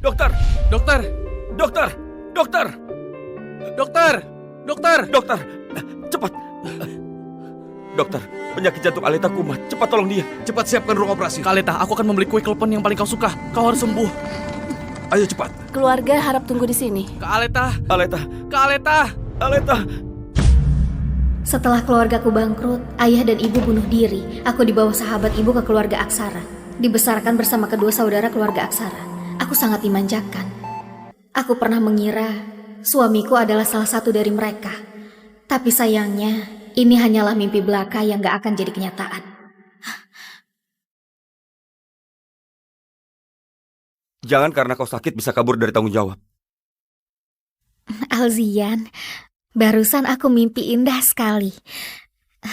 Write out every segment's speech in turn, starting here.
Dokter! Dokter! Dokter! Dokter! Dokter! Dokter! Dokter! Cepat! Dokter, penyakit jantung Aleta kumat. Cepat tolong dia. Cepat siapkan ruang operasi. Kak Aleta, aku akan membeli kue klepon yang paling kau suka. Kau harus sembuh. Ayo cepat. Keluarga harap tunggu di sini. Kak Aleta! Aleta! Kak Aleta! Aleta! Setelah keluargaku bangkrut, ayah dan ibu bunuh diri. Aku dibawa sahabat ibu ke keluarga Aksara. Dibesarkan bersama kedua saudara keluarga Aksara. Aku sangat dimanjakan. Aku pernah mengira suamiku adalah salah satu dari mereka. Tapi sayangnya, ini hanyalah mimpi belaka yang gak akan jadi kenyataan. Jangan karena kau sakit bisa kabur dari tanggung jawab. Alzian, barusan aku mimpi indah sekali.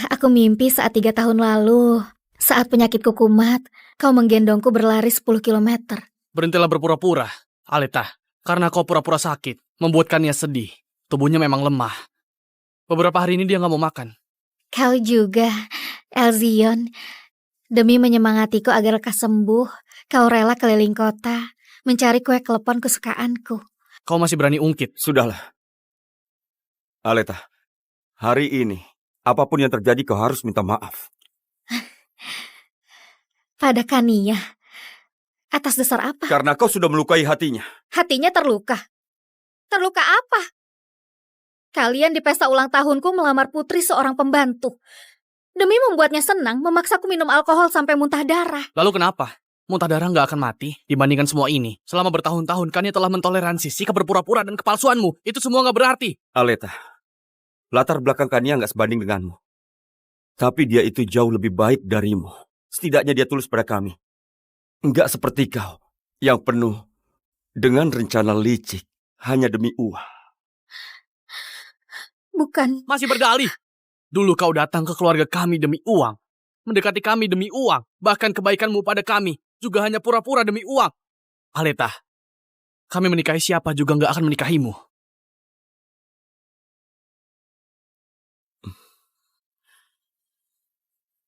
Aku mimpi saat 3 tahun lalu, saat penyakitku kumat, kau menggendongku berlari 10 kilometer. Berhentilah berpura-pura, Aleta. Karena kau pura-pura sakit, membuatkannya sedih. Tubuhnya memang lemah. Beberapa hari ini dia gak mau makan. Kau juga, Alzion. Demi menyemangatiku agar lekas sembuh, kau rela keliling kota, mencari kue klepon kesukaanku. Kau masih berani ungkit. Sudahlah. Aleta, hari ini, apapun yang terjadi kau harus minta maaf. Pada Kania. Atas dasar apa? Karena kau sudah melukai hatinya. Hatinya terluka. Terluka apa? Kalian di pesta ulang tahunku melamar putri seorang pembantu. Demi membuatnya senang, memaksaku minum alkohol sampai muntah darah. Lalu kenapa? Muntah darah gak akan mati dibandingkan semua ini. Selama bertahun-tahun Kania telah mentoleransi sikap berpura-pura dan kepalsuanmu. Itu semua gak berarti. Aleta, latar belakang Kania gak sebanding denganmu. Tapi dia itu jauh lebih baik darimu. Setidaknya dia tulus pada kami. Enggak seperti kau, yang penuh dengan rencana licik hanya demi uang. Bukan. Masih berdalih. Dulu kau datang ke keluarga kami demi uang. Mendekati kami demi uang. Bahkan kebaikanmu pada kami juga hanya pura-pura demi uang. Aleta, kami menikahi siapa juga gak akan menikahimu.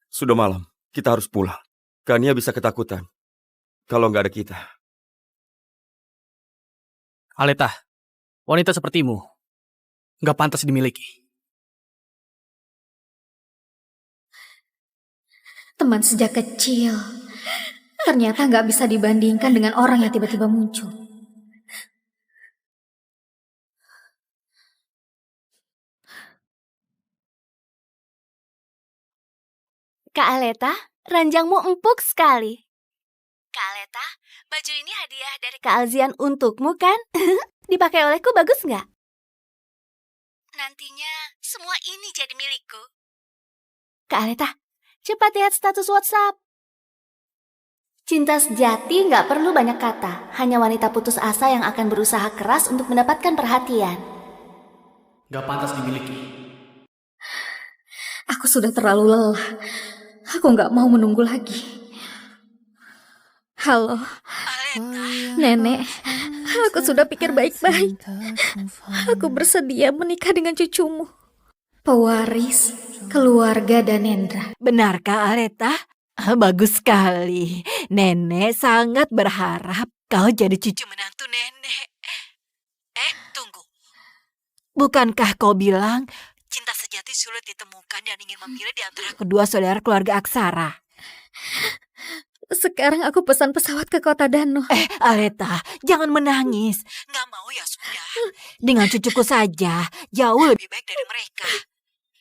Sudah malam, kita harus pulang. Kania bisa ketakutan kalau nggak ada kita. Aleta, wanita sepertimu gak pantas dimiliki. Teman sejak kecil. Ternyata gak bisa dibandingkan dengan orang yang tiba-tiba muncul. Kak Aleta, ranjangmu empuk sekali. Kak Aleta, baju ini hadiah dari Kak Alzian untukmu kan? Dipakai olehku bagus nggak? Nantinya semua ini jadi milikku. Kak Aleta, cepat lihat status WhatsApp. Cinta sejati nggak perlu banyak kata. Hanya wanita putus asa yang akan berusaha keras untuk mendapatkan perhatian. Gak pantas dimiliki. Aku sudah terlalu lelah. Aku gak mau menunggu lagi. Halo, Nenek. Aku sudah pikir baik-baik. Aku bersedia menikah dengan cucumu. Pewaris keluarga Danendra. Benarkah, Aleta? Bagus sekali. Nenek sangat berharap kau jadi cucu menantu nenek. Tunggu. Bukankah kau bilang cinta sejati sulit ditemukan dan ingin memilih di antara kedua saudara keluarga Aksara? Sekarang aku pesan pesawat ke kota Dano. Aleta, jangan menangis. Nggak mau ya sudah. Dengan cucuku saja, jauh lebih baik dari mereka.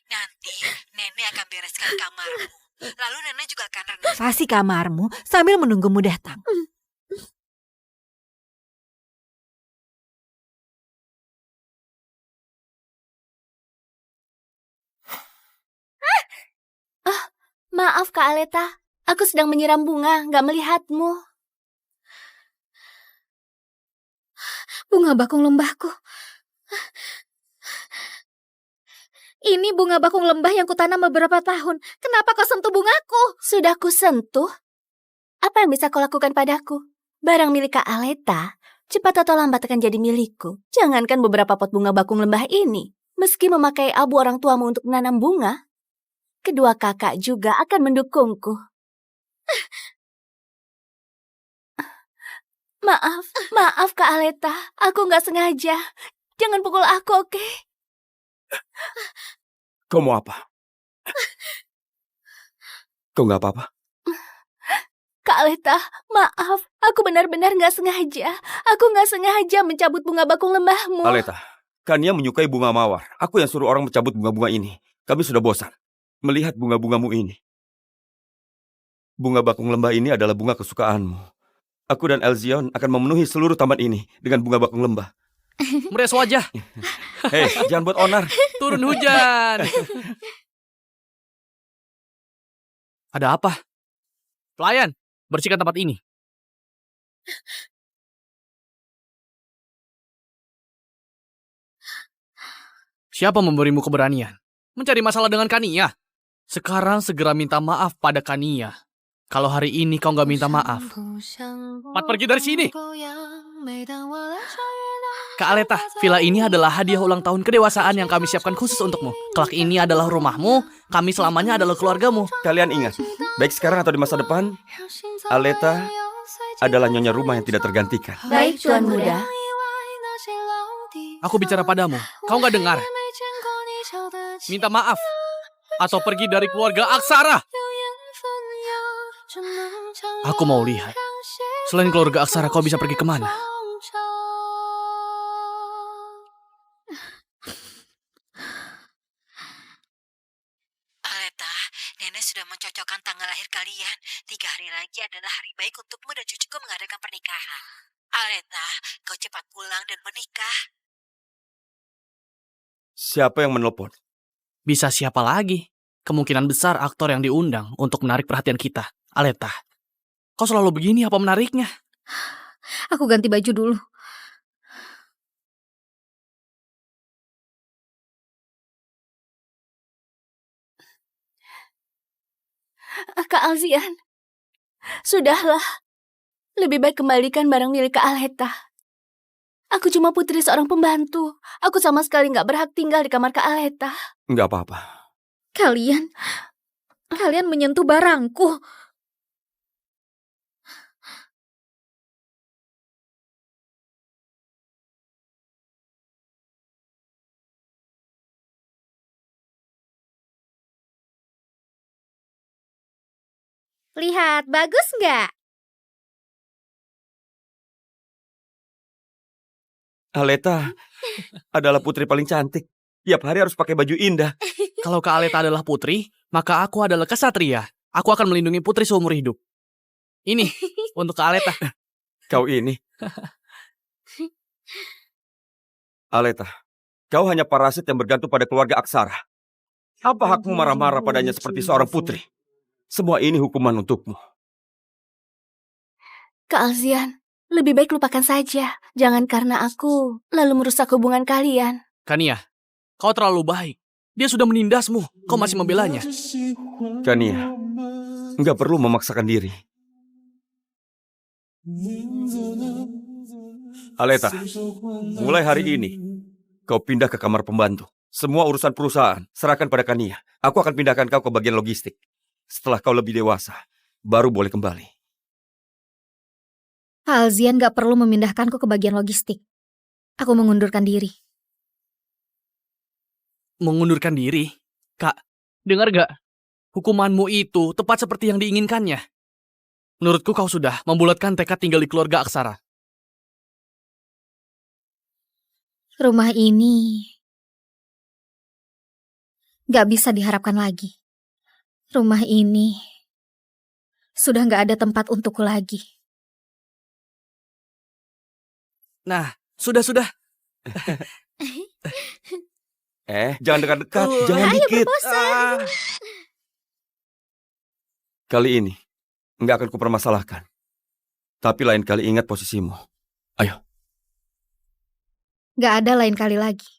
Nanti nenek akan bereskan kamarmu. Lalu nenek juga akan renovasi kamarmu sambil menunggumu datang. Maaf Kak Aleta, aku sedang menyiram bunga, nggak melihatmu. Bunga bakung lembahku. Ini bunga bakung lembah yang kutanam beberapa tahun. Kenapa kau sentuh bungaku? Sudah kusentuh. Apa yang bisa kau lakukan padaku? Barang milik Kak Aleta, cepat atau lambat akan jadi milikku. Jangankan beberapa pot bunga bakung lembah ini. Meski memakai abu orang tuamu untuk menanam bunga, kedua kakak juga akan mendukungku. Maaf Kak Aleta. Aku nggak sengaja. Jangan pukul aku, oke? Kau mau apa? Kau nggak apa-apa? Kak Aleta, maaf. Aku benar-benar nggak sengaja. Aku nggak sengaja mencabut bunga bakung lembahmu. Aleta, Kania menyukai bunga mawar. Aku yang suruh orang mencabut bunga-bunga ini. Kami sudah bosan melihat bunga-bungamu ini. Bunga bakung lembah ini adalah bunga kesukaanmu. Aku dan Elzion akan memenuhi seluruh taman ini dengan bunga bakung lembah. Meres wajah. Hei, jangan buat onar. Turun hujan. Ada apa? Pelayan, bersihkan tempat ini. Siapa memberimu keberanian? Mencari masalah dengan Kania? Sekarang segera minta maaf pada Kania. Kalau hari ini kau nggak minta maaf, cepat pergi dari sini. Kak Aleta, villa ini adalah hadiah ulang tahun kedewasaan yang kami siapkan khusus untukmu. Kelak ini adalah rumahmu, kami selamanya adalah keluargamu. Kalian ingat, baik sekarang atau di masa depan, Aleta adalah nyonya rumah yang tidak tergantikan. Baik, Tuan Muda. Aku bicara padamu, kau nggak dengar? Minta maaf, atau pergi dari keluarga Aksara. Aku mau lihat, selain keluarga Aksara kau bisa pergi kemana? Aleta, Nenek sudah mencocokkan tanggal lahir kalian. 3 hari lagi adalah hari baik untukmu dan cucuku mengadakan pernikahan. Aleta, kau cepat pulang dan menikah. Siapa yang menelpon? Bisa siapa lagi? Kemungkinan besar aktor yang diundang untuk menarik perhatian kita. Aleta, kau selalu begini apa menariknya? Aku ganti baju dulu. Kak Alzian, sudahlah. Lebih baik kembalikan barang milik Kak Aleta. Aku cuma putri seorang pembantu. Aku sama sekali nggak berhak tinggal di kamar Kak Aleta. Nggak apa-apa. Kalian menyentuh barangku. Lihat, bagus nggak? Aleta adalah putri paling cantik. Tiap hari harus pakai baju indah. Kalau Kak Aleta adalah putri, maka aku adalah kesatria. Aku akan melindungi putri seumur hidup. Ini untuk Kak Aleta. Kau ini. Aleta, kau hanya parasit yang bergantung pada keluarga Aksara. Apa hakmu marah-marah padanya seperti seorang putri? Semua ini hukuman untukmu. Kak Alzian, lebih baik lupakan saja. Jangan karena aku lalu merusak hubungan kalian. Kania, kau terlalu baik. Dia sudah menindasmu. Kau masih membelanya. Kania, nggak perlu memaksakan diri. Aleta, mulai hari ini, kau pindah ke kamar pembantu. Semua urusan perusahaan, serahkan pada Kania. Aku akan pindahkan kau ke bagian logistik. Setelah kau lebih dewasa, baru boleh kembali. Alzian gak perlu memindahkanku ke bagian logistik. Aku mengundurkan diri. Mengundurkan diri? Kak, dengar gak? Hukumanmu itu tepat seperti yang diinginkannya. Menurutku kau sudah membulatkan tekad tinggal di keluarga Aksara. Rumah ini gak bisa diharapkan lagi. Rumah ini sudah gak ada tempat untukku lagi. Nah, sudah. Jangan dekat-dekat, jangan ayo dikit. berbosan. Kali ini, nggak akan kupermasalahkan. Tapi lain kali ingat posisimu. Ayo. Gak ada lain kali lagi.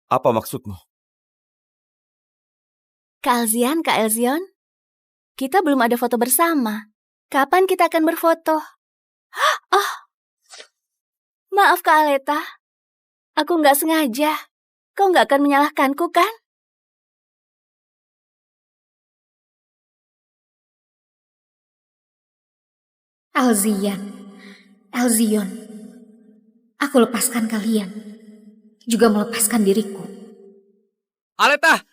Apa maksudmu? Kak Elzion, kita belum ada foto bersama. Kapan kita akan berfoto? Oh, maaf Kak Aleta. Aku nggak sengaja. Kau nggak akan menyalahkanku kan? Alzian, Elzion, aku lepaskan kalian, juga melepaskan diriku. Aleta!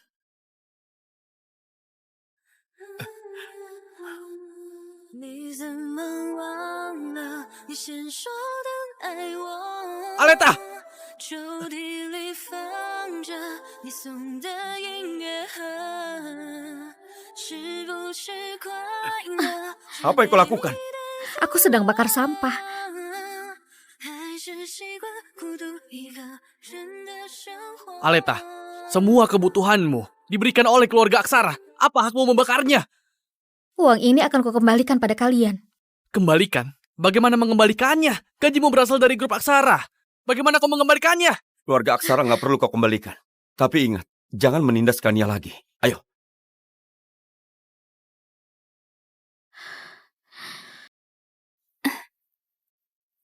Aleta! Apa yang kau lakukan? Aku sedang bakar sampah. Aleta, semua kebutuhanmu diberikan oleh keluarga Aksara. Apa hakmu membakarnya? Uang ini akan kukembalikan pada kalian. Kembalikan? Bagaimana mengembalikannya? Gajimu berasal dari grup Aksara. Bagaimana kau mengembalikannya? Keluarga Aksara nggak perlu kau kembalikan. Tapi ingat, jangan menindas Kania lagi. Ayo.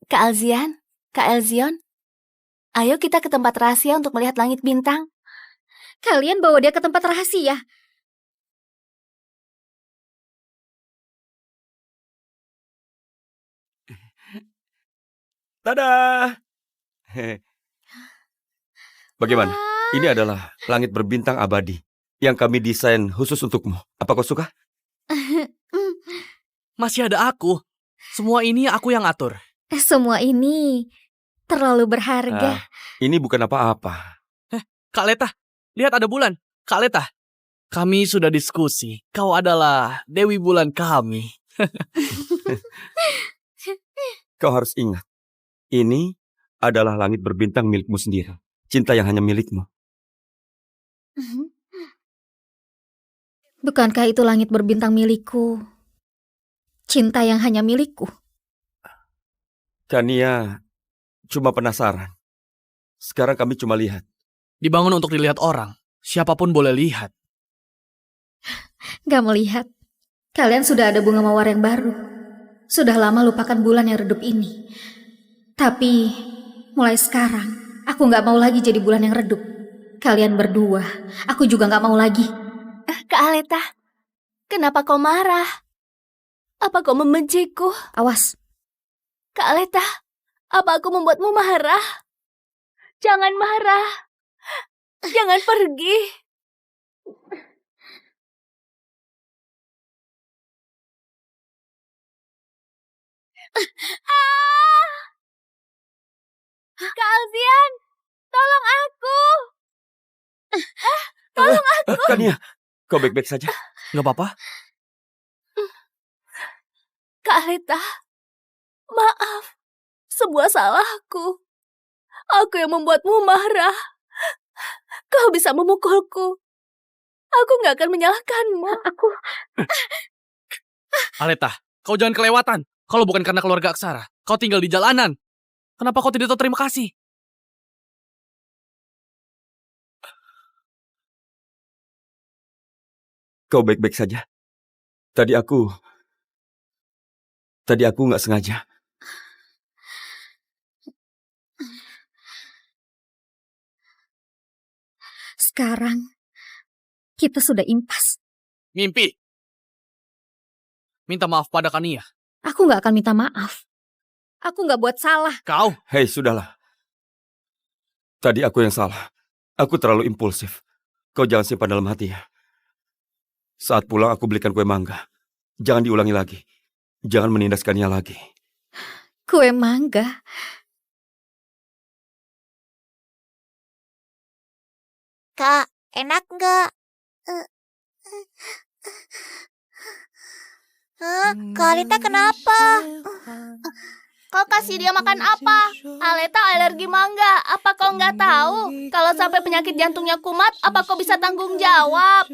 Kak Alzian, Kak Elzion, ayo kita ke tempat rahasia untuk melihat langit bintang. Kalian bawa dia ke tempat rahasia. Tada! Bagaimana? Ini adalah langit berbintang abadi yang kami desain khusus untukmu. Apa kau suka? Masih ada aku. Semua ini aku yang atur. Semua ini terlalu berharga. Ini bukan apa-apa. Kak Leta, lihat ada bulan. Kak Leta, kami sudah diskusi. Kau adalah Dewi Bulan kami. Kau harus ingat, ini adalah langit berbintang milikmu sendiri. Cinta yang hanya milikmu. Bukankah itu langit berbintang milikku? Cinta yang hanya milikku. Kania cuma penasaran. Sekarang kami cuma lihat. Dibangun untuk dilihat orang. Siapapun boleh lihat. Gak melihat. Kalian sudah ada bunga mawar yang baru. Sudah lama lupakan bulan yang redup ini. Tapi mulai sekarang aku gak mau lagi jadi bulan yang redup. Kalian berdua, aku juga gak mau lagi. Kak Aleta, kenapa kau marah? Apa kau membenciku? Awas. Kak Aleta, apa aku membuatmu marah? Jangan marah. Jangan pergi. Kak Alzian, tolong aku. Tolong aku. Kania, kau baik-baik saja? Gak apa-apa? Kak Aleta, maaf. Sebuah salahku. Aku yang membuatmu marah. Kau bisa memukulku. Aku gak akan menyalahkanmu. Aleta, kau jangan kelewatan. Kalau bukan karena keluarga Aksara, kau tinggal di jalanan. Kenapa kau tidak tahu terima kasih? Kau baik-baik saja? Tadi aku nggak sengaja. Sekarang kita sudah impas. Mimpi. Minta maaf pada Kania. Aku gak akan minta maaf. Aku gak buat salah. Kau? Hei, sudahlah. Tadi aku yang salah. Aku terlalu impulsif. Kau jangan simpan dalam hati ya. Saat pulang aku belikan kue mangga. Jangan diulangi lagi. Jangan menindas Kania lagi. Kue mangga? Kak, enak nggak? Kak Alita kenapa? Kau kasih dia makan apa? Aleta alergi mangga. Apa kau nggak tahu? Kalau sampai penyakit jantungnya kumat, apa kau bisa tanggung jawab?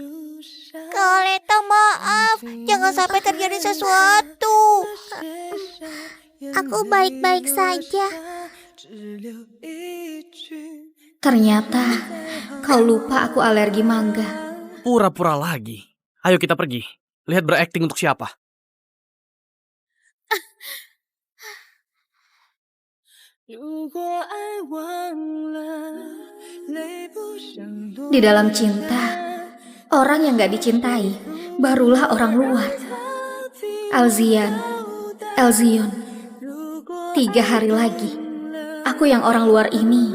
Kak Alita maaf, jangan sampai terjadi sesuatu. Aku baik-baik saja. Ternyata kau lupa aku alergi mangga. Pura-pura lagi. Ayo kita pergi. Lihat berakting untuk siapa. Di dalam cinta, orang yang gak dicintai barulah orang luar. Alzian, Elzion, 3 hari lagi, aku yang orang luar ini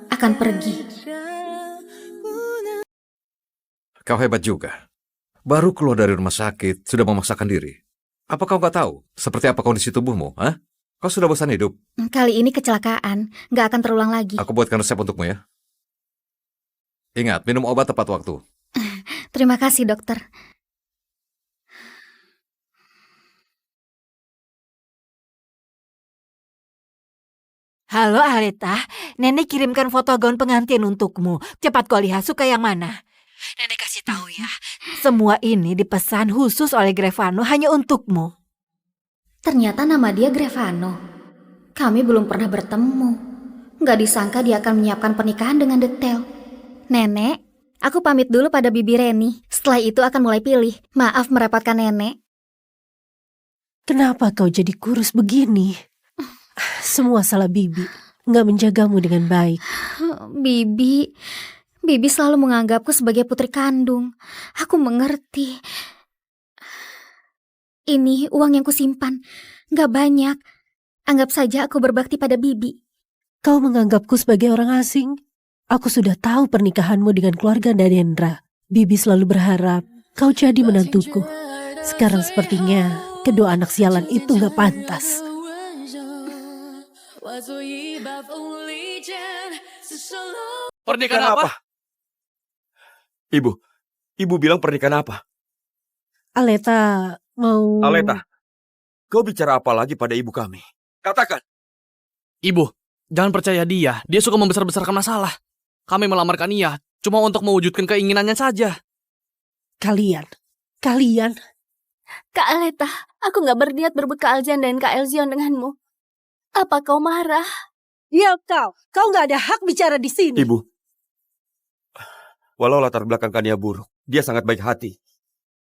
akan pergi. Kau hebat juga. Baru keluar dari rumah sakit, sudah memaksakan diri. Apa kau nggak tahu seperti apa kondisi tubuhmu? Hah? Kau sudah bosan hidup? Kali ini kecelakaan, nggak akan terulang lagi. Aku buatkan resep untukmu ya. Ingat, minum obat tepat waktu. Terima kasih, dokter. Halo Aleta, Nenek kirimkan foto gaun pengantin untukmu. Cepat kau lihat suka yang mana. Nenek kasih tahu ya, semua ini dipesan khusus oleh Grevano hanya untukmu. Ternyata nama dia Grevano. Kami belum pernah bertemu. Nggak disangka dia akan menyiapkan pernikahan dengan detail. Nenek, aku pamit dulu pada Bibi Reni. Setelah itu akan mulai pilih. Maaf merepotkan Nenek. Kenapa kau jadi kurus begini? Semua salah Bibi. Nggak menjagamu dengan baik. Bibi selalu menganggapku sebagai putri kandung. Aku mengerti. Ini uang yang kusimpan. Nggak banyak. Anggap saja aku berbakti pada Bibi. Kau menganggapku sebagai orang asing. Aku sudah tahu pernikahanmu dengan keluarga Narendra. Bibi selalu berharap kau jadi menantuku. Sekarang sepertinya kedua anak sialan itu nggak pantas. Pernikahan apa? Ibu bilang pernikahan apa? Aleta mau... Aleta, kau bicara apa lagi pada ibu kami? Katakan. Ibu, jangan percaya dia. Dia suka membesar-besarkan masalah. Kami melamarkan ia cuma untuk mewujudkan keinginannya saja. Kalian. Kak Aleta, aku nggak berniat berbekal Aljan dan Kak Elzion denganmu. Apa kau marah? Ya kau nggak ada hak bicara di sini. Ibu, walau latar belakang Kania buruk, dia sangat baik hati.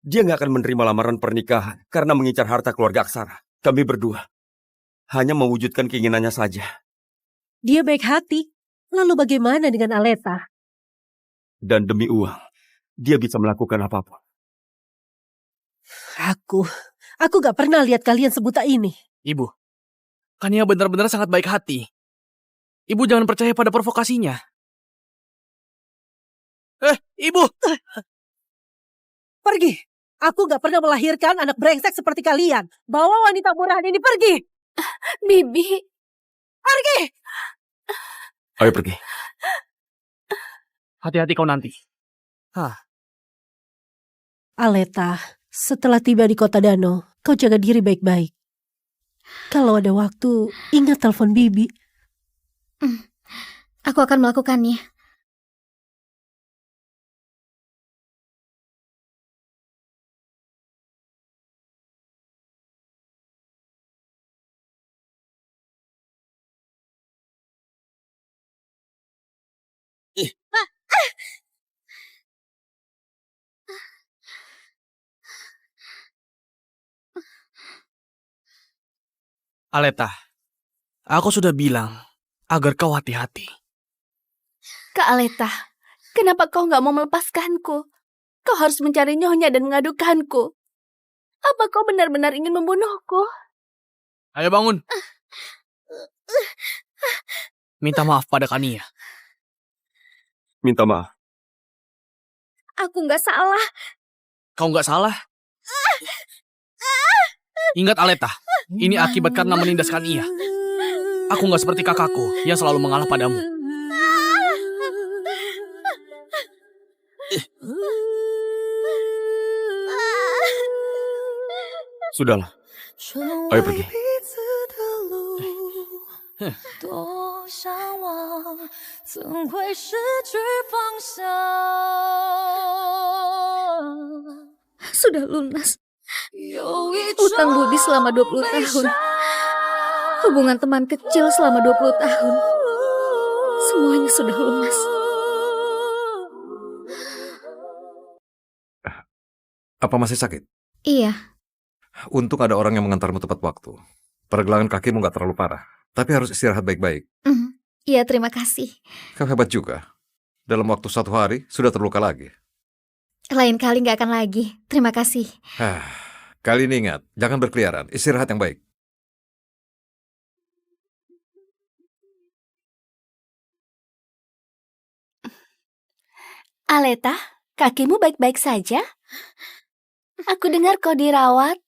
Dia nggak akan menerima lamaran pernikahan karena mengincar harta keluarga Aksara. Kami berdua hanya mewujudkan keinginannya saja. Dia baik hati. Lalu bagaimana dengan Aleta? Dan demi uang, dia bisa melakukan apapun. Aku gak pernah lihat kalian sebuta ini. Ibu, Kania benar-benar sangat baik hati. Ibu jangan percaya pada provokasinya. Ibu! Pergi. Aku gak pernah melahirkan anak brengsek seperti kalian. Bawa wanita murahan ini pergi. Bibi. Pergi. Ayo pergi. Hati-hati kau nanti. Aleta, setelah tiba di kota Dano, kau jaga diri baik-baik. Kalau ada waktu, ingat telepon Bibi. Aku akan melakukannya. Aleta, aku sudah bilang agar kau hati-hati. Kak Aleta, kenapa kau nggak mau melepaskanku? Kau harus mencari nyonya dan mengadukanku. Apa kau benar-benar ingin membunuhku? Ayo bangun. Minta maaf pada Kania. Minta maaf. Aku nggak salah. Kau nggak salah. Ingat Aleta, ini akibat karena menindaskan ia. Aku nggak seperti kakakku yang selalu mengalah padamu. Sudahlah. Ayo pergi. Sudah lunas. Utang budi selama 20 tahun. Hubungan teman kecil selama 20 tahun. Semuanya sudah lunas. Apa masih sakit? Iya. Untung ada orang yang mengantarmu tepat waktu. Pergelangan kakimu nggak terlalu parah. Tapi harus istirahat baik-baik. Iya, terima kasih. Kau hebat juga. Dalam waktu 1 hari, sudah terluka lagi. Lain kali nggak akan lagi. Terima kasih. Kali ini ingat, jangan berkeliaran. Istirahat yang baik. Aleta, kakimu baik-baik saja? Aku dengar kau dirawat,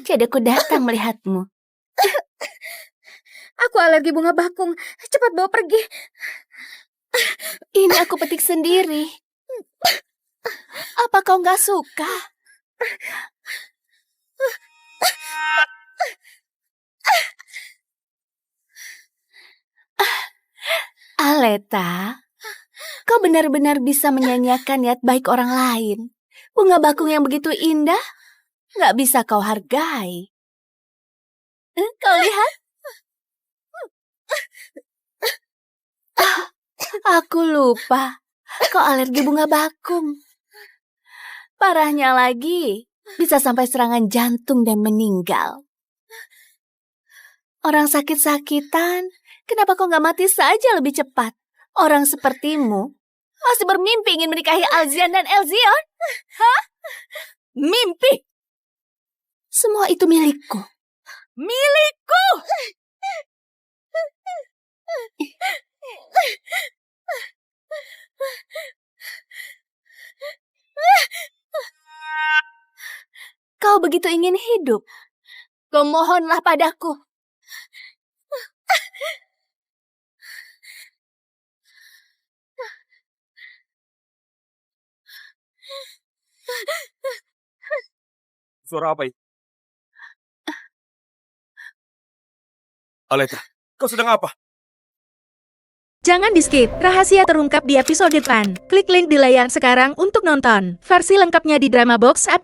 jadi aku datang melihatmu. Aku alergi bunga bakung. Cepat bawa pergi. Ini aku petik sendiri. Apa kau nggak suka? Aleta, kau benar-benar bisa menyanyiakan niat baik orang lain. Bunga bakung yang begitu indah, nggak bisa kau hargai. Kau lihat? Aku lupa, kau alergi bunga bakung. Parahnya lagi, bisa sampai serangan jantung dan meninggal. Orang sakit-sakitan, kenapa kau nggak mati saja lebih cepat? Orang sepertimu masih bermimpi ingin menikahi Alzian dan Elzion? Hah? Mimpi? Semua itu milikku. Milikku! Kau begitu ingin hidup. Kau mohonlah padaku. Suara apa itu? Aleta, kau sedang apa? Jangan di-skip, rahasia terungkap di episode depan. Klik link di layar sekarang untuk nonton. Versi lengkapnya di Drama Box app.